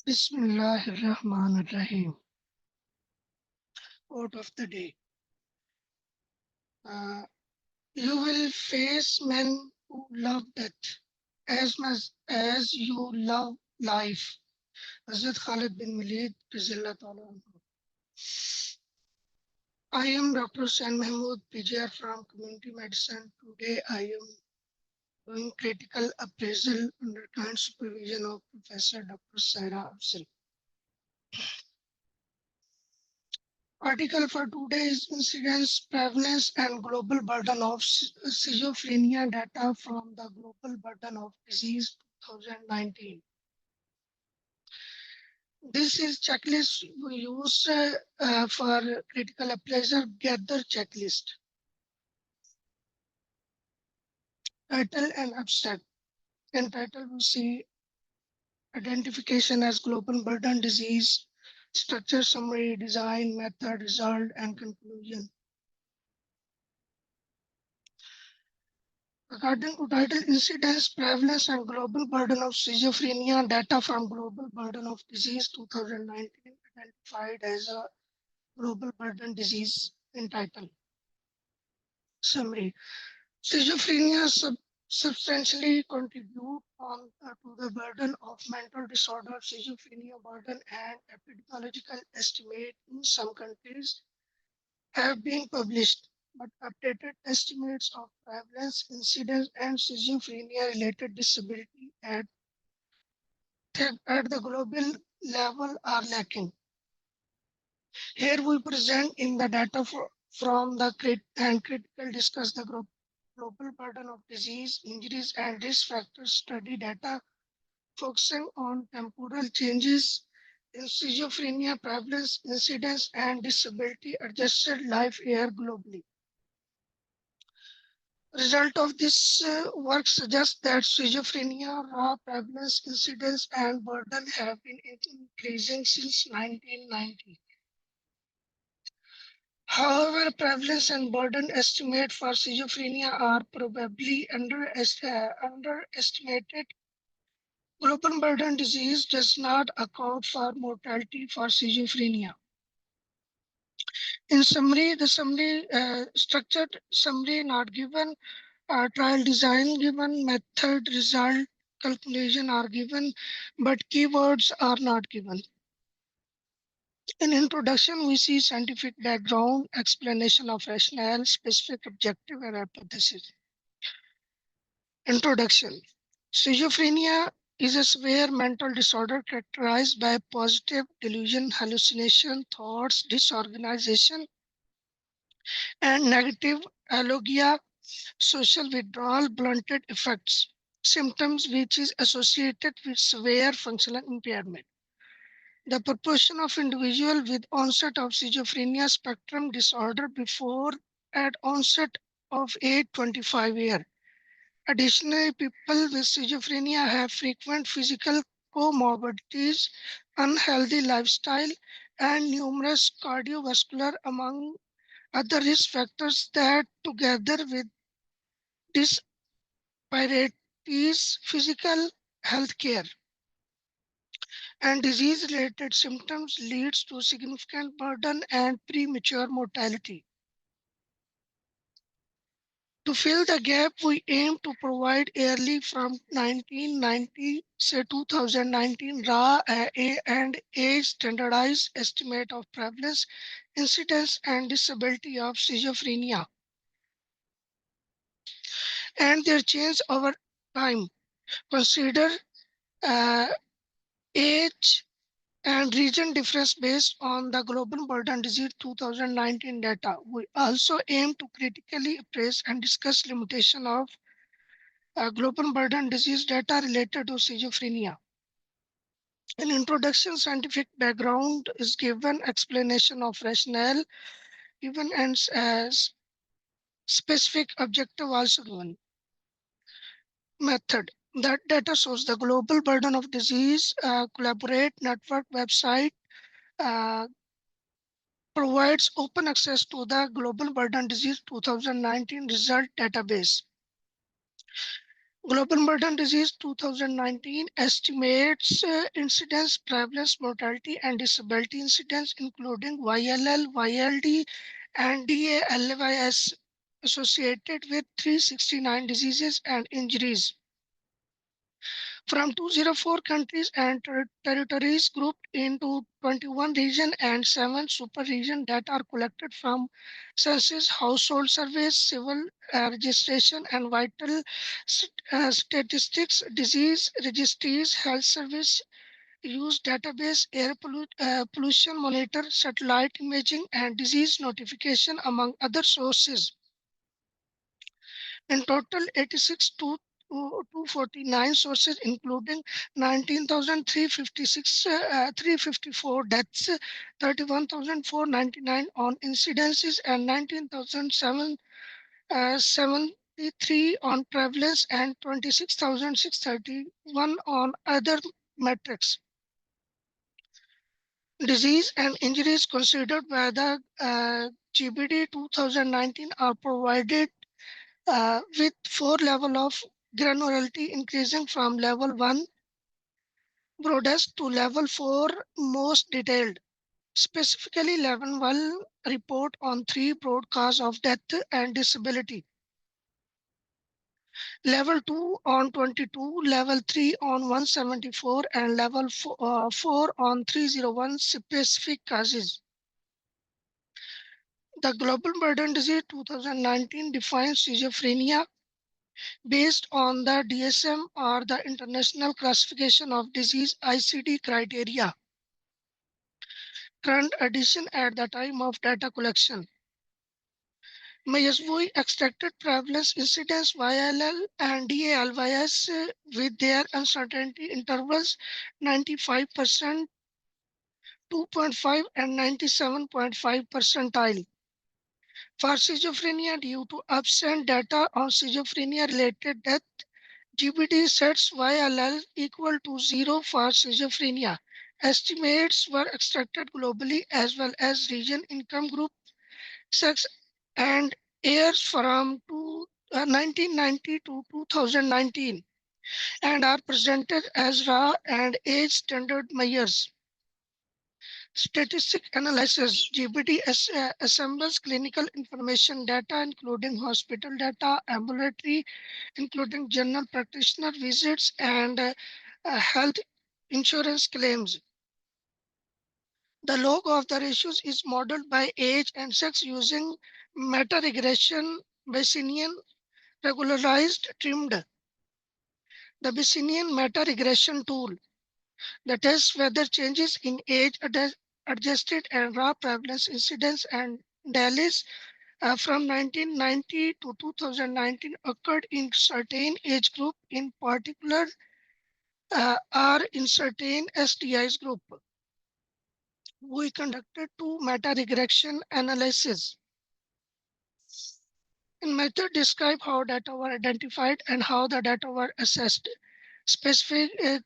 Bismillahirrahmanirrahim. Quote of the day. Uh, you will face men who love death as much as you love life. Hazrat Khalid bin Walid, Rizallah Ta'ala anhu. I am Dr. Hussain Mahmood, PGR from Community Medicine. Today I am doing critical appraisal under kind supervision of Professor Dr. Saira Afzal. Article for today's incidence, prevalence, and global burden of schizophrenia data from the Global Burden of Disease 2019. This is checklist we use for critical appraisal gather checklist. Title and abstract. In title, we see identification as global burden disease, structure, summary, design, method, result, and conclusion. According to title, incidence, prevalence, and global burden of schizophrenia, data from Global Burden of Disease 2019 identified as a global burden disease in title. Summary. Schizophrenia substantially contribute to the burden of mental disorder. Schizophrenia burden and epidemiological estimate in some countries have been published, but updated estimates of prevalence, incidence, and schizophrenia-related disability at the global level are lacking. Here we present in the data from the critical discuss the global burden of disease, injuries, and risk factors study data focusing on temporal changes in schizophrenia prevalence, incidence, and disability adjusted life year globally. Result of this work suggests that schizophrenia raw prevalence, incidence, and burden have been increasing since 1990. However, prevalence and burden estimate for schizophrenia are probably underestimated. Global burden disease does not account for mortality for schizophrenia. In summary, the summary structured summary not given, trial design given, method, result, calculation are given, but keywords are not given. In introduction, we see scientific background, explanation of rationale, specific objective, and hypothesis. Introduction. Schizophrenia is a severe mental disorder characterized by positive delusion, hallucination, thoughts, disorganization, and negative allogia, social withdrawal, blunted effects, symptoms which is associated with severe functional impairment. The proportion of individuals with onset of schizophrenia spectrum disorder before at onset of age 25 years. Additionally, people with schizophrenia have frequent physical comorbidities, unhealthy lifestyle, and numerous cardiovascular among other risk factors that together with disparities, physical health care and disease-related symptoms leads to significant burden and premature mortality. To fill the gap, we aim to provide yearly from 1990 to 2019 raw and age standardized estimate of prevalence, incidence, and disability of schizophrenia and their change over time. Consider uh, age and region difference based on the Global Burden Disease 2019 data. We also aim to critically appraise and discuss limitation of global burden disease data related to schizophrenia. In introduction, scientific background is given, explanation of rationale given, and as specific objective also given. Method. That data shows the global burden of disease, collaborate network website, uh, provides open access to the Global Burden Disease 2019 result database. Global Burden Disease 2019 estimates incidence, prevalence, mortality, and disability incidence, including YLL, YLD, and DALYS associated with 369 diseases and injuries from 204 countries and territories grouped into 21 regions and 7 super regions that are collected from census, household surveys, civil registration, and vital statistics, disease registries, health service use database, air pollution monitor, satellite imaging, and disease notification, among other sources. In total, 86 to 249 sources, including 19,356 354 deaths, 31,499 on incidences, and 19,773 on prevalence, and 26,631 on other metrics. Disease and injuries considered by the GBD 2019 are provided with 4 level of granularity, increasing from level 1 broadest to level 4 most detailed. Specifically, level 1 report on 3 broad causes of death and disability. Level 2 on 22, level 3 on 174, and level 4 on 301 specific causes. The Global Burden Disease 2019 defines schizophrenia based on the DSM, or the International Classification of Disease ICD criteria. Current edition at the time of data collection. Mayesvoy extracted prevalence incidence YLL and DALYS with their uncertainty intervals 95%, 2.5, and 97.5 percentile. For schizophrenia, due to absent data on schizophrenia-related death, GBD sets YLL equal to 0 for schizophrenia. Estimates were extracted globally as well as region, income group, sex, and years from 1990 to 2019 and are presented as raw and age standard measures. Statistic analysis. GBD assembles clinical information data, including hospital data, ambulatory, including general practitioner visits, and health insurance claims. The log of the ratios is modeled by age and sex using meta-regression Bayesian regularized trimmed. The Bayesian meta-regression tool that tests whether changes in age adjusted and raw prevalence incidence and DALYs from 1990 to 2019 occurred in certain age group, in particular are in certain STIs group. We conducted 2 meta-regression analyses. In method describe how data were identified and how the data were assessed. Specifically,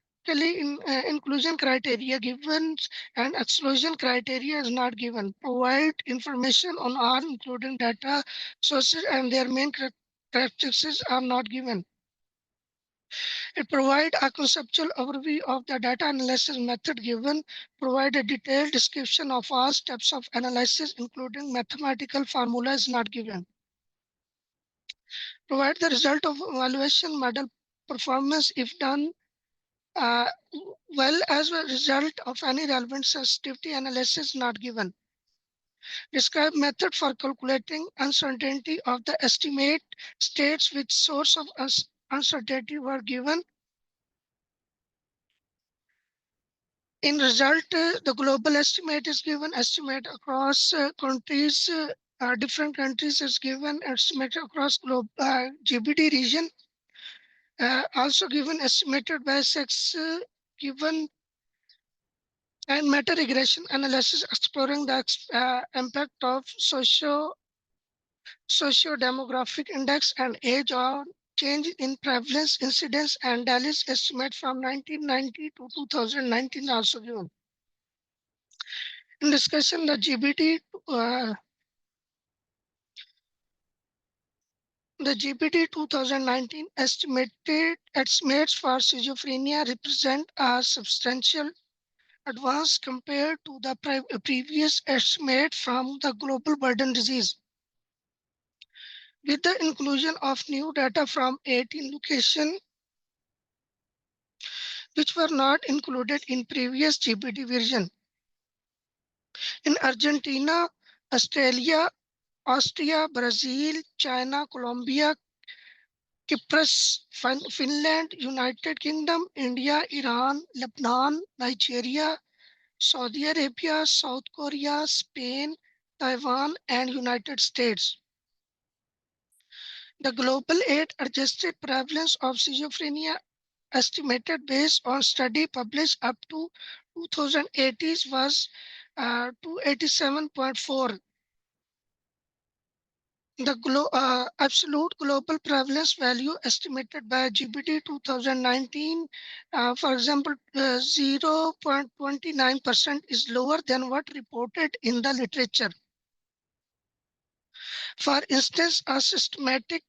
inclusion criteria given and exclusion criteria is not given. Provide information on all, including data sources, and their main characteristics are not given. It provides a conceptual overview of the data analysis method given, provide a detailed description of all steps of analysis, including mathematical formulas not given. Provide the result of evaluation model performance if done uh, well as a result of any relevant sensitivity analysis not given. Describe method for calculating uncertainty of the estimate, states which source of uncertainty were given. In result, the global estimate is given, estimate across countries, different countries is given, estimate across GBD region, also given estimated by sex, given, and meta regression analysis exploring the impact of socio-demographic index and age on change in prevalence, incidence, and DALYs estimate from 1990 to 2019 also given. In discussion, the GBD The GPT 2019 estimates for schizophrenia represent a substantial advance compared to the previous estimate from the global burden disease. With the inclusion of new data from 18 locations which were not included in previous GPT version. In Argentina, Australia, Austria, Brazil, China, Colombia, Cyprus, Finland, United Kingdom, India, Iran, Lebanon, Nigeria, Saudi Arabia, South Korea, Spain, Taiwan, and United States. The global age-adjusted prevalence of schizophrenia estimated based on study published up to 2080 was 287.4. The absolute global prevalence value estimated by GPT 2019, for example, 0.29% is lower than what reported in the literature. For instance, a systematic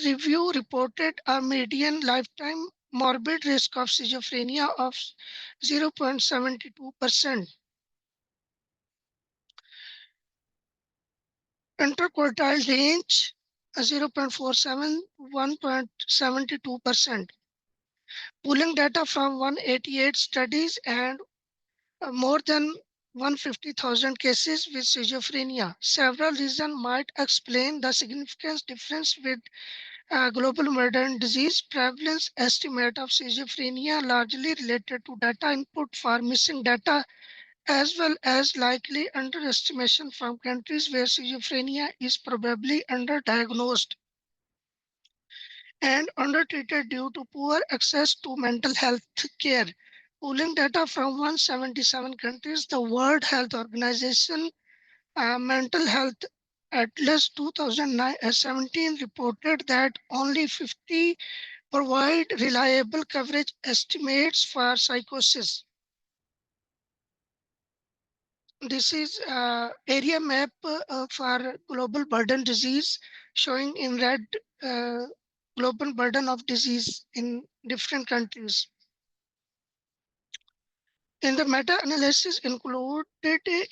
review reported a median lifetime morbid risk of schizophrenia of 0.72%. Interquartile range 0.47 to 1.72%. Pooling data from 188 studies and more than 150,000 cases with schizophrenia. Several reasons might explain the significant difference with global modern disease prevalence estimate of schizophrenia largely related to data input for missing data as well as likely underestimation from countries where schizophrenia is probably underdiagnosed and undertreated due to poor access to mental health care. Pooling data from 177 countries, the World Health Organization Mental Health Atlas 2017 reported that only 50 provide reliable coverage estimates for psychosis. This is area map for global burden disease showing in red global burden of disease in different countries. In the meta-analysis included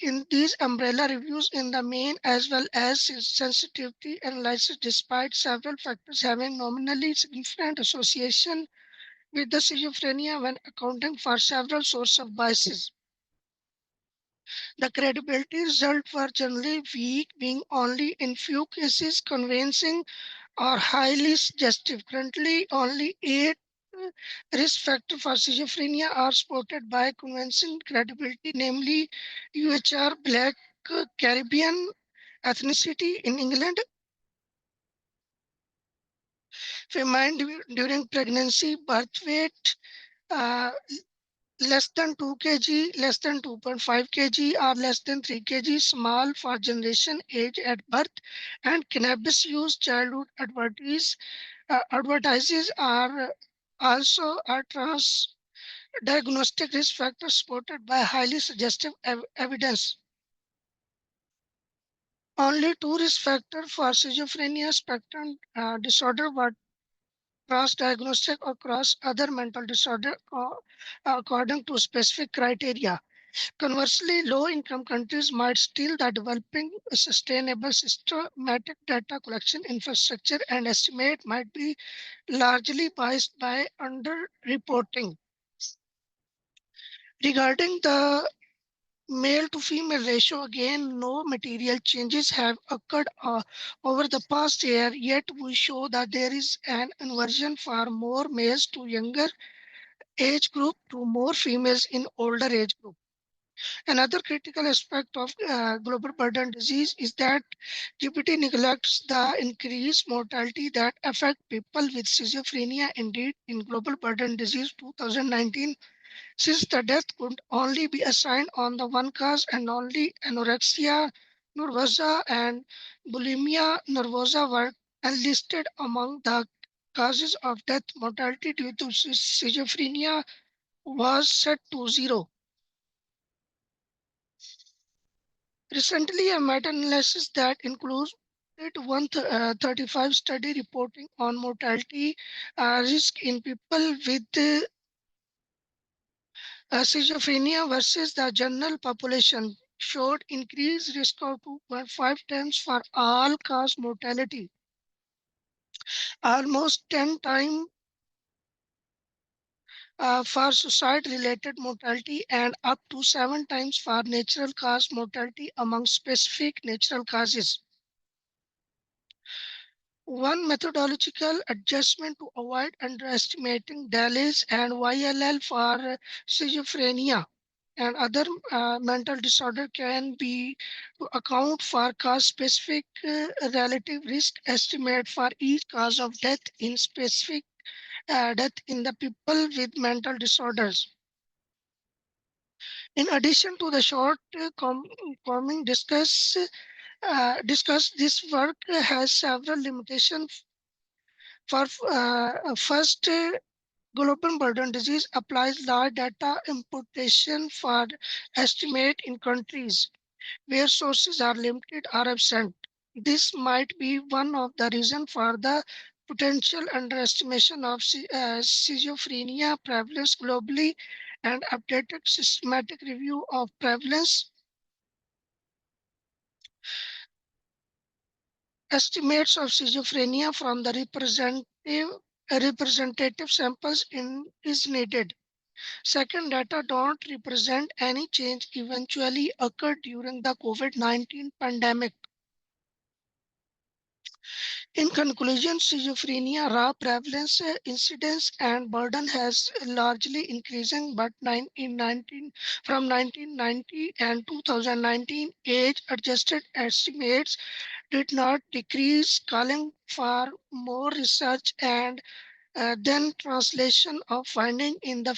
in these umbrella reviews in the main as well as sensitivity analysis despite several factors having nominally significant association with the schizophrenia when accounting for several sources of biases. The credibility results were generally weak, being only in few cases convincing or highly suggestive. Currently, only 8 risk factors for schizophrenia are supported by convincing credibility, namely UHR, Black, Caribbean, ethnicity in England, famine during pregnancy, birth weight, uh, less than 2 kg, less than 2.5 kg, or less than 3 kg, small for generation age at birth, and cannabis use childhood advertises are also a trans diagnostic risk factor supported by highly suggestive evidence. Only 2 risk factors for schizophrenia spectrum disorder were cross-diagnostic across other mental disorder according to specific criteria. Conversely, low-income countries might still be developing a sustainable systematic data collection infrastructure and estimate might be largely biased by underreporting. Regarding the male to female ratio, again, no material changes have occurred over the past year, yet we show that there is an inversion for more males to younger age group to more females in older age group. Another critical aspect of global burden disease is that GPT neglects the increased mortality that affect people with schizophrenia. Indeed, in global burden disease 2019, since the death could only be assigned on the one cause and only anorexia nervosa and bulimia nervosa were enlisted among the causes of death, mortality due to schizophrenia was set to 0. Recently, a meta-analysis that includes 135 study reporting on mortality risk in people with schizophrenia versus the general population showed increased risk of 2.5 times for all cause mortality, almost 10 times for suicide-related mortality, and up to 7 times for natural cause mortality among specific natural causes. One methodological adjustment to avoid underestimating DALYs and YLL for schizophrenia and other mental disorder can be to account for cause-specific relative risk estimate for each cause of death in specific death in the people with mental disorders. In addition to the short coming discuss, this work has several limitations. For first, global burden disease applies large data imputation for estimate in countries where sources are limited or absent. This might be one of the reasons for the potential underestimation of schizophrenia prevalence globally, and updated systematic review of prevalence estimates of schizophrenia from the representative samples is needed. Second, data don't represent any change eventually occurred during the COVID-19 pandemic. In conclusion, schizophrenia raw prevalence, incidence, and burden has largely increasing, but from 1990 and 2019, age-adjusted estimates did not decrease, calling for more research and then translation of finding in the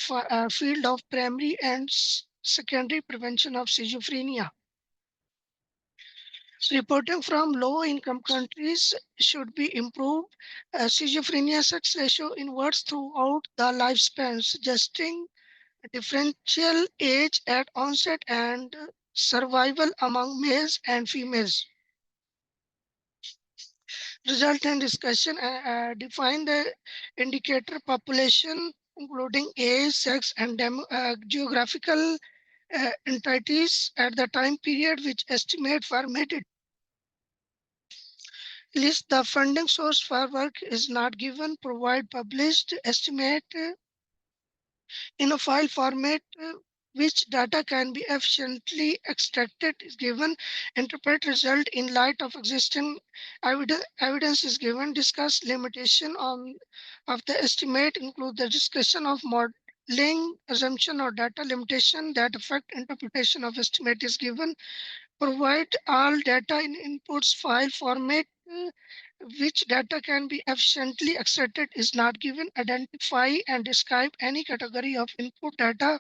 field of primary and secondary prevention of schizophrenia. Reporting from low-income countries should be improved. Schizophrenia sex ratio inverts throughout the lifespan, suggesting differential age at onset and survival among males and females. Result and discussion define the indicator population, including age, sex, and geographical entities at the time period which estimate were made. List the funding source for work is not given. Provide published estimate in a file format which data can be efficiently extracted is given. Interpret result in light of existing evidence is given. Discuss limitation of the estimate. Include the discussion of modeling assumption or data limitation that affect interpretation of estimate is given. Provide all data in inputs file format. Which data can be efficiently extracted is not given. Identify and describe any category of input data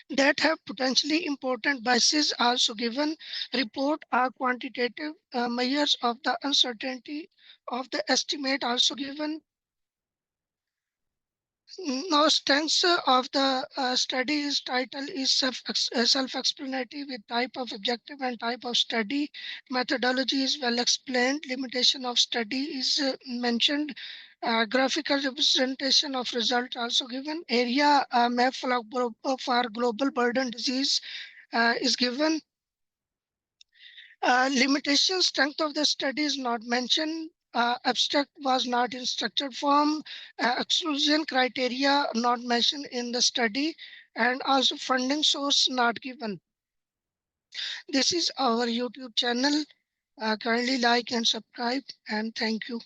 that have potentially important biases also given. Report are quantitative measures of the uncertainty of the estimate also given. Now, strengths of the study's title is self-explanatory with type of objective and type of study. Methodology is well explained. Limitation of study is mentioned. Graphical representation of result also given. Area map for global burden disease is given. Limitation strength of the study is not mentioned. Abstract was not in structured form. Exclusion criteria not mentioned in the study, and also funding source not given. This is our YouTube channel. Kindly like and subscribe, and thank you.